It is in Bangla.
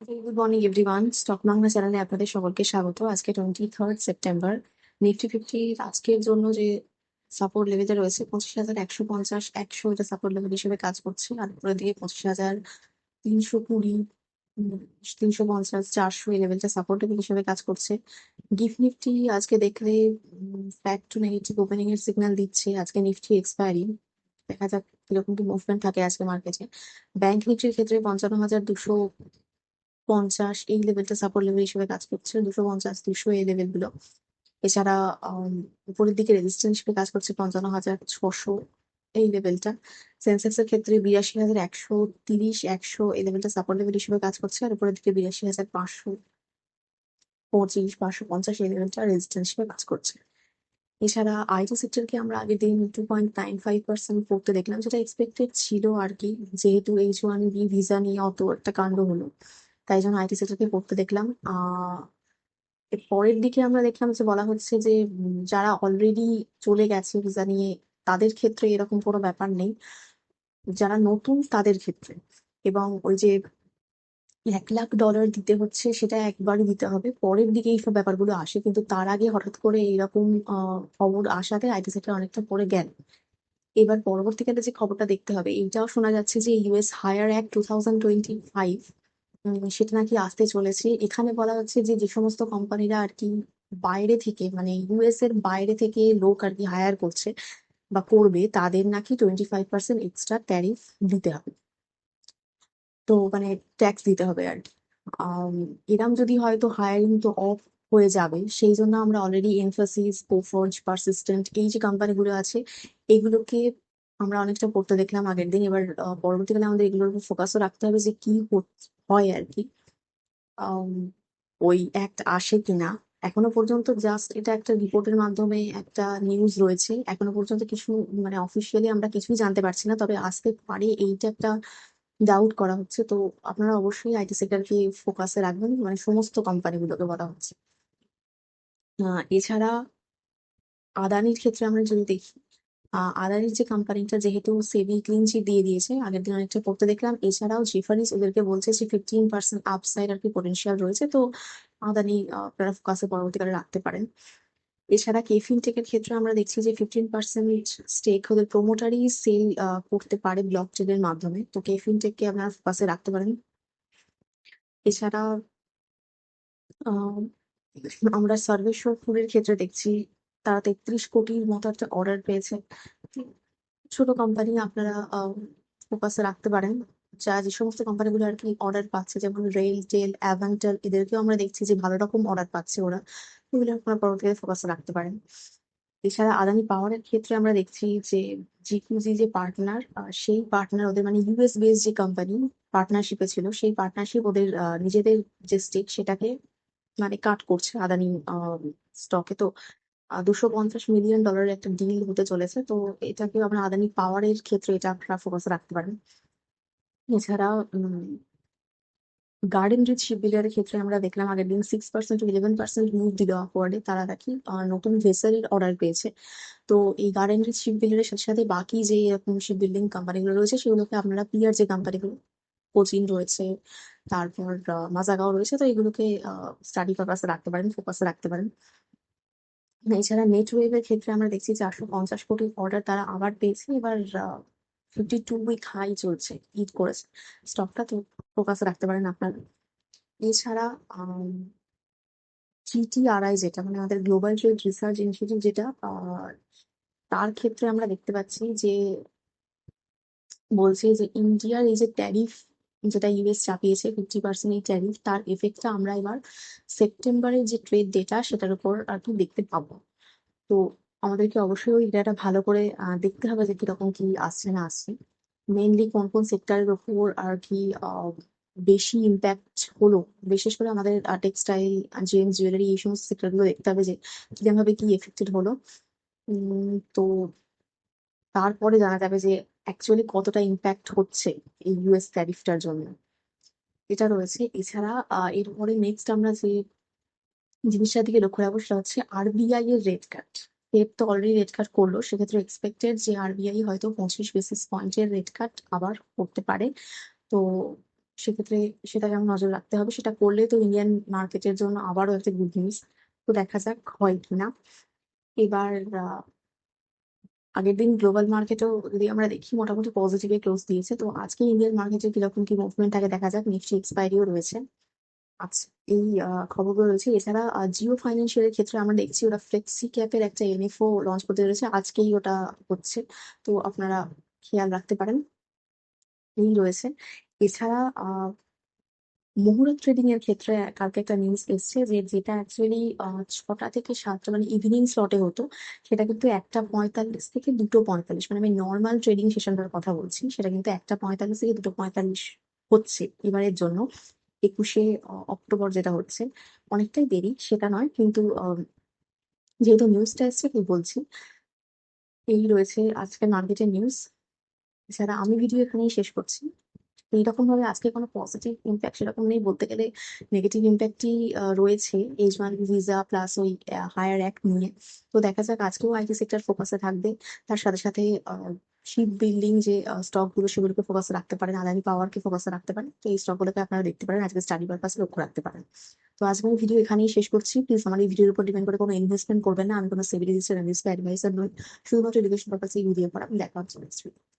Good morning everyone, stock Bangla চ্যানেলে আপনাদের সকলকে স্বাগত। আজকে 23 সেপ্টেম্বর। নিফটি ফিফটি আজকের জন্য যে সাপোর্ট লেভেলটা রয়েছে 25,150, 100, এটা সাপোর্ট লেভেল হিসেবে কাজ করছে। আর উপরের দিকে 25,320, 350, 400 এই লেভেলটা সাপোর্ট লেভেল হিসেবে কাজ করছে। গিফট নিফটি আজকে দেখলে ব্যাক টু নেগেটিভ ওপেনিং এর সিগন্যাল দিচ্ছে। আজকে নিফটি এক্সপায়ারি, দেখা যাক কিরকম কি মুভমেন্ট থাকে আজকে মার্কেটে। ব্যাংক নিফটির ক্ষেত্রে 55,250 এই লেভেলটা সাপোর্ট লেভেল হিসেবে কাজ করছে, 250, 200 এই লেভেল গুলো। এছাড়া উপরের দিকে রেজিস্ট্যান্স হিসেবে কাজ করছে 55,600 এই লেভেলটা। সেন্সেক্স এর ক্ষেত্রে 82,130, 100 এই লেভেলটা সাপোর্ট লেভেল হিসেবে কাজ করছে। আর উপরের দিকে 82,525, 550 এই লেভেলটা রেজিস্ট্যান্স হিসেবে কাজ করছে। এছাড়া আইটি সেক্টরকে আমরা আগের দিন 2.95% পড়তে দেখলাম, যেটা এক্সপেক্টেড ছিল আর কি, যেহেতু H1B ভিসা নিয়ে অত একটা কাণ্ড হলো, তাই জন্য আইটি সেক্টরকে পড়তে দেখলাম। এর পরের দিকে আমরা দেখলাম যে বলা হচ্ছে যে যারা অলরেডি চলে গেছে ভিসা নিয়ে, তাদের ক্ষেত্রে এরকম কোনো ব্যাপার নেই, যারা নতুন তাদের ক্ষেত্রে। এবং ওই যে $1,00,000 দিতে হচ্ছে, সেটা একবারই দিতে হবে, পরের দিকে এইসব ব্যাপারগুলো আসে, কিন্তু তার আগে হঠাৎ করে এইরকম খবর আসাতে আইটি সেক্টর অনেকটা পড়ে গেল। এবার পরবর্তীকালে যে খবরটা দেখতে হবে, এইটাও শোনা যাচ্ছে যে ইউএস হায়ার অ্যাক্ট 2025 সেটা নাকি আসতে চলেছে। এখানে বলা হচ্ছে যে যে সমস্ত কোম্পানিরা আর কি বাইরে থেকে, মানে ইউএস এর বাইরে থেকে লোক আর কি হায়ার করছে বা করবে, তাদের নাকি 25% এক্সট্রা ট্যারিফ দিতে হবে। তো মানে ট্যাক্স দিতে হবে আর কি। আম, এরম যদি হয় তো হায়ারিং তো অফ হয়ে যাবে। সেই জন্য আমরা অলরেডি এমফাসিস, কোফর্জ, পারসিস্টেন্ট এই যে কোম্পানিগুলো আছে, এগুলোকে আমরা অনেকটা পড়তে দেখলাম আগের দিন। এবার পরবর্তীকালে আমাদের এগুলোর উপর ফোকাসও রাখতে হবে যে কি হয় আর কি। আম, ওই অ্যাক্ট আসে কিনা। এখনো পর্যন্ত জাস্ট এটা একটা রিপোর্টের মাধ্যমে একটা নিউজ রয়েছে, এখনো পর্যন্ত কিছু মানে অফিসিয়ালি আমরা কিছুই জানতে পারছি না, তবে আসতে পারে এইটা একটা ডাউট করা হচ্ছে। তো আপনারা অবশ্যই আইটি সেক্টরকে ফোকাসে রাখবেন, মানে সমস্ত কোম্পানিগুলোকে বলা হচ্ছে। এছাড়া আদানির ক্ষেত্রে আমরা যদি দেখি, আদানির যে কোম্পানিটা যেহেতু সেবি ক্লিন চিট দিয়ে দিয়েছে, আগের দিন অনেকটা পড়তে দেখলাম। এছাড়াও জেফারিস ওদেরকে বলছে যে 15% আপসাইড আর কি পোটেনশিয়াল রয়েছে। তো আদানি আপনারা ফোকাসে পরবর্তীকালে রাখতে পারেন। এছাড়া কেফিন টেকের ক্ষেত্রে আমরা দেখছি যে 15% স্টেক ওদের প্রোমোটারই সেল করতে পারে ব্লক ট্রেডের মাধ্যমে। তো কেফিন টেককে আপনারা ফোকাসে রাখতে পারেন। এছাড়া আহ, আমরা সার্ভেশ্বর ফুডের ক্ষেত্রে দেখছি তারা 33 কোটির মতো একটা অর্ডার পেয়েছে। ছোট কোম্পানি, আপনারা ফোকাসে রাখতে পারেন। যা যে সমস্ত কোম্পানিগুলো আর কি অর্ডার পাচ্ছে, যেমন রেল টেল, অ্যাভেন্টাল, এদেরকেও আমরা দেখছি যে ভালো রকম অর্ডার পাচ্ছে ওরা। ওগুলো আপনারা পরবর্তীতে ফোকাসে রাখতে পারেন। এছাড়া আদানি পাওয়ারের ক্ষেত্রে আমরা দেখছি যে জিকিউজি যে পার্টনার, সেই পার্টনার ওদের মানে ইউএস বেস যে কোম্পানি পার্টনারশিপে ছিল, সেই পার্টনারশিপ ওদের নিজেদের যে স্টেক সেটাকে মানে কাট করছে আদানি স্টকে। তো $250 মিলিয়ন একটা ডিল হতে চলেছে। তো এটাকে আমরা আদানি পাওয়ারের ক্ষেত্রে এটা আপনারা ফোকাসে রাখতে পারেন। এছাড়া গার্ডেন রিচ শিপবিল্ডারের ক্ষেত্রে আমরা দেখলাম আগের দিন 6% টু 11% মুভ দিল আপওয়ার্ডে। তারা নাকি নতুন ভেসেলের অর্ডার পেয়েছে। তো এই গার্ডেন রিচ শিপবিল্ডারের সাথে সাথে বাকি যে এরকম শিপ বিল্ডিং কোম্পানিগুলো রয়েছে, সেগুলোকে আপনারা পিয়ার যে কোম্পানিগুলো, কোচিন রয়েছে, তারপর মাজাগাও রয়েছে, তো এগুলোকে স্টাডি পারপাসে রাখতে পারেন, ফোকাসে রাখতে পারেন। এছাড়া নেটওয়েভের ক্ষেত্রে আমরা দেখছি 450 কোটি অর্ডার তারা আবার পেয়েছে এবার। 52 উইক হাই চলছে, হিট করেছে স্টকটা, তো ফোকাসে রাখতে পারেন আপনারা। এছাড়া জিটিআরআই, যেটা মানে আমাদের গ্লোবাল ট্রেড রিসার্চ ইনস্টিটিউট, যেটা তার ক্ষেত্রে আমরা দেখতে পাচ্ছি যে বলছে যে ইন্ডিয়ার এই যে ট্যারিফ, যেটা ইউএস চাপিয়েছে 50% এই ট্যারিফ, তার এফেক্টটা আমরা এবার সেপ্টেম্বরের যে ট্রেড ডেটা সেটার উপর আর কি দেখতে পাবো। তো আমাদেরকে অবশ্যই ওই ডেটা ভালো করে দেখতে হবে যে কিরকম কি আসছে না আসছে, মেইনলি কোন কোন সেক্টরের উপর আর কি বেশি ইম্প্যাক্ট হলো। বিশেষ করে আমাদের টেক্সটাইল, জেমস, জুয়েলারি, এই সমস্ত সেক্টর গুলো দেখতে হবে যে কিরকম ভাবে কি এফেক্টেড হলো। তো তারপরে জানা যাবে যে অ্যাকচুয়ালি কতটা ইম্প্যাক্ট হচ্ছে এই ইউএস ট্যারিফটার জন্য, এটা রয়েছে। এছাড়া এরপরে নেক্সট আমরা যে জিনিসটার দিকে লক্ষ্য রাখবো সেটা হচ্ছে আরবিআই এর রেট কাট। ফেড তো অলরেডি রেট কাট করলো, সেক্ষেত্রে এক্সপেক্টেড যে আরবিআই হয়তো 25 বেসিস পয়েন্টের রেট কাট আবার করতে পারে। তো সেক্ষেত্রে সেটা যেমন নজর রাখতে হবে। সেটা করলে তো ইন্ডিয়ান মার্কেটের জন্য আবারও একটা গুড নিউজ। তো দেখা যাক হয় কিনা। এবার আগের দিন গ্লোবাল মার্কেটেও যদি আমরা দেখি মোটামুটি পজিটিভে ক্লোজ দিয়েছে। তো আজকে ইন্ডিয়ান মার্কেটে কিরকম কি মুভমেন্ট থাকে দেখা যাক। নিফটি এক্সপায়ারিও রয়েছে। আচ্ছা, এই খবরগুলো রয়েছে। এছাড়া জিও ফাইন্যান্সিয়াল এর ক্ষেত্রে আমরা দেখছি ওরা ফ্লেক্সি ক্যাপের একটা এনএফও লঞ্চ করতে চলেছে, আজকেই ওটা হচ্ছে। তো আপনারা খেয়াল রাখতে পারেন। এই রয়েছে। এছাড়া মুহুরত ট্রেডিং এর ক্ষেত্রে কালকে একটা নিউজ এসছে যে যেটা অ্যাকচুয়ালি 6টা থেকে 7টা মানে ইভিনিং স্লটে হতো, সেটা কিন্তু 1টা 45 থেকে 2টো 45, মানে আমি নর্মাল ট্রেডিং সেশনটার কথা বলছি, সেটা কিন্তু 1টা 45 থেকে 2টো 45 হচ্ছে এবারের জন্য। 21শে অক্টোবর যেটা হচ্ছে, অনেকটাই দেরি সেটা নয়, কিন্তু যেহেতু নিউজটা এসছে কি বলছি। এই রয়েছে আজকের মার্কেটের নিউজ। এছাড়া আমি ভিডিও এখানেই শেষ করছি। এইরকম ভাবে আজকে কোনো পজিটিভ ইম্প্যাক্ট সেরকম নেই, বলতে গেলে নেগেটিভ ইম্প্যাক্টই রয়েছে H1 ভিসা প্লাস ওই হায়ার অ্যাক্ট নিয়ে। তো দেখা যাক, আজকেও আইটি সেক্টর ফোকাসে থাকবে। তার সাথে সাথে শিপ বিল্ডিং যে স্টক গুলো সেগুলোকে ফোকাসে রাখতে পারেন, আদানি পাওয়ারকে ফোকাসে রাখতে পারেন। তো এই স্টক গুলোকে আপনারা দেখতে পারেন, আজকে স্টাডি পারপাসে লক্ষ্য রাখতে পারেন। তো আজকে আমি ভিডিও এখানেই শেষ করছি। প্লিজ আমার এই ভিডিওর উপর ডিপেন্ড করে কোনো ইনভেস্টমেন্ট করবেন না। আমি কোনো সেবি রেজিস্টার্ড অ্যানালিস্ট বা অ্যাডভাইসার নই। শুধুমাত্র এডুকেশন পারপাসে এই ভিডিও করা। দেখা হচ্ছে নেক্সট ভিডিও।